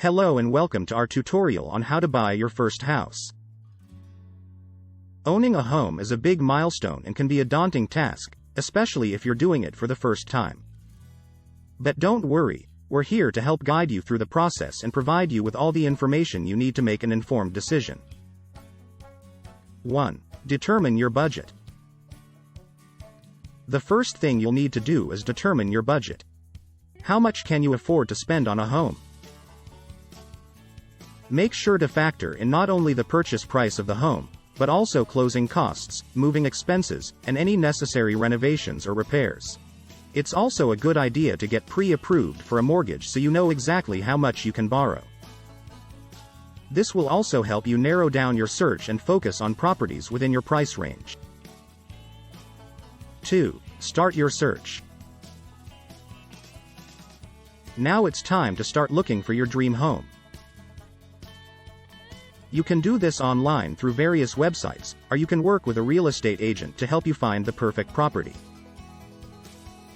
Hello and welcome to our tutorial on how to buy your first house. Owning a home is a big milestone and can be a daunting task, especially if you're doing it for the first time. But don't worry, we're here to help guide you through the process and provide you with all the information you need to make an informed decision. 1. Determine your budget. The first thing you'll need to do is determine your budget. How much can you afford to spend on a home? Make sure to factor in not only the purchase price of the home, but also closing costs, moving expenses, and any necessary renovations or repairs. It's also a good idea to get pre-approved for a mortgage so you know exactly how much you can borrow. This will also help you narrow down your search and focus on properties within your price range. 2. Start your search. Now it's time to start looking for your dream home. You can do this online through various websites, or you can work with a real estate agent to help you find the perfect property.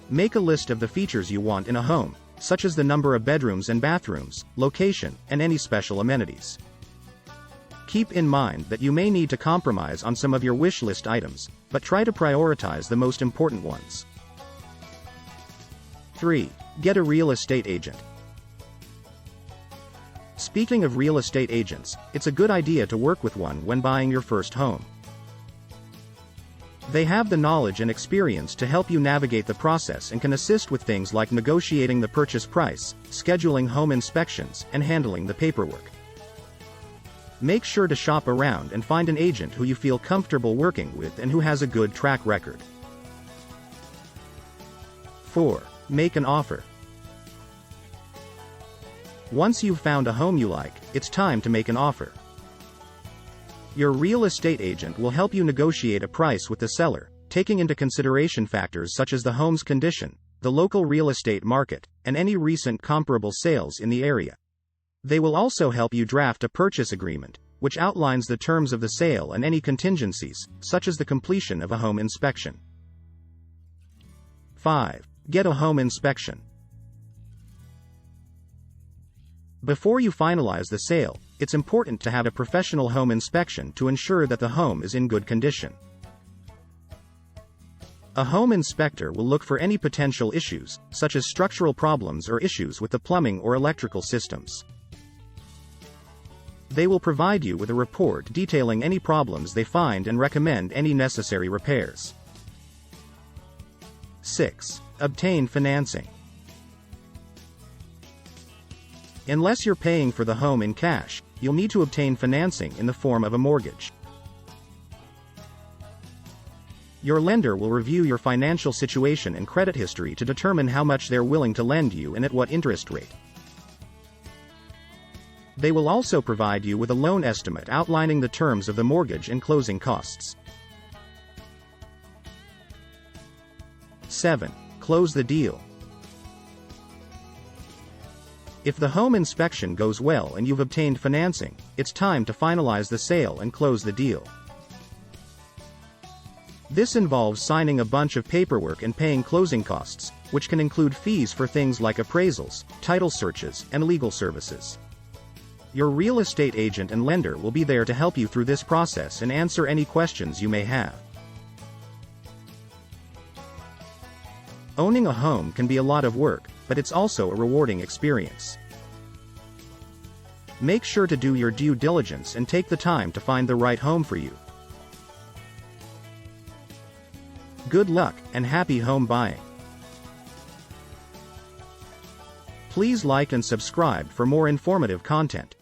Make a list of the features you want in a home, such as the number of bedrooms and bathrooms, location, and any special amenities. Keep in mind that you may need to compromise on some of your wish list items, but try to prioritize the most important ones. 3. Get a real estate agent. Speaking of real estate agents, it's a good idea to work with one when buying your first home. They have the knowledge and experience to help you navigate the process and can assist with things like negotiating the purchase price, scheduling home inspections, and handling the paperwork. Make sure to shop around and find an agent who you feel comfortable working with and who has a good track record. 4. Make an offer. Once you've found a home you like, it's time to make an offer. Your real estate agent will help you negotiate a price with the seller, taking into consideration factors such as the home's condition, the local real estate market, and any recent comparable sales in the area. They will also help you draft a purchase agreement, which outlines the terms of the sale and any contingencies, such as the completion of a home inspection. 5. Get a home inspection. Before you finalize the sale, it's important to have a professional home inspection to ensure that the home is in good condition. A home inspector will look for any potential issues, such as structural problems or issues with the plumbing or electrical systems. They will provide you with a report detailing any problems they find and recommend any necessary repairs. 6. Obtain financing. Unless you're paying for the home in cash, you'll need to obtain financing in the form of a mortgage. Your lender will review your financial situation and credit history to determine how much they're willing to lend you and at what interest rate. They will also provide you with a loan estimate outlining the terms of the mortgage and closing costs. 7. Close the deal. If the home inspection goes well and you've obtained financing, it's time to finalize the sale and close the deal. This involves signing a bunch of paperwork and paying closing costs, which can include fees for things like appraisals, title searches, and legal services. Your real estate agent and lender will be there to help you through this process and answer any questions you may have. Owning a home can be a lot of work, but it's also a rewarding experience. Make sure to do your due diligence and take the time to find the right home for you. Good luck, and happy home buying. Please like and subscribe for more informative content.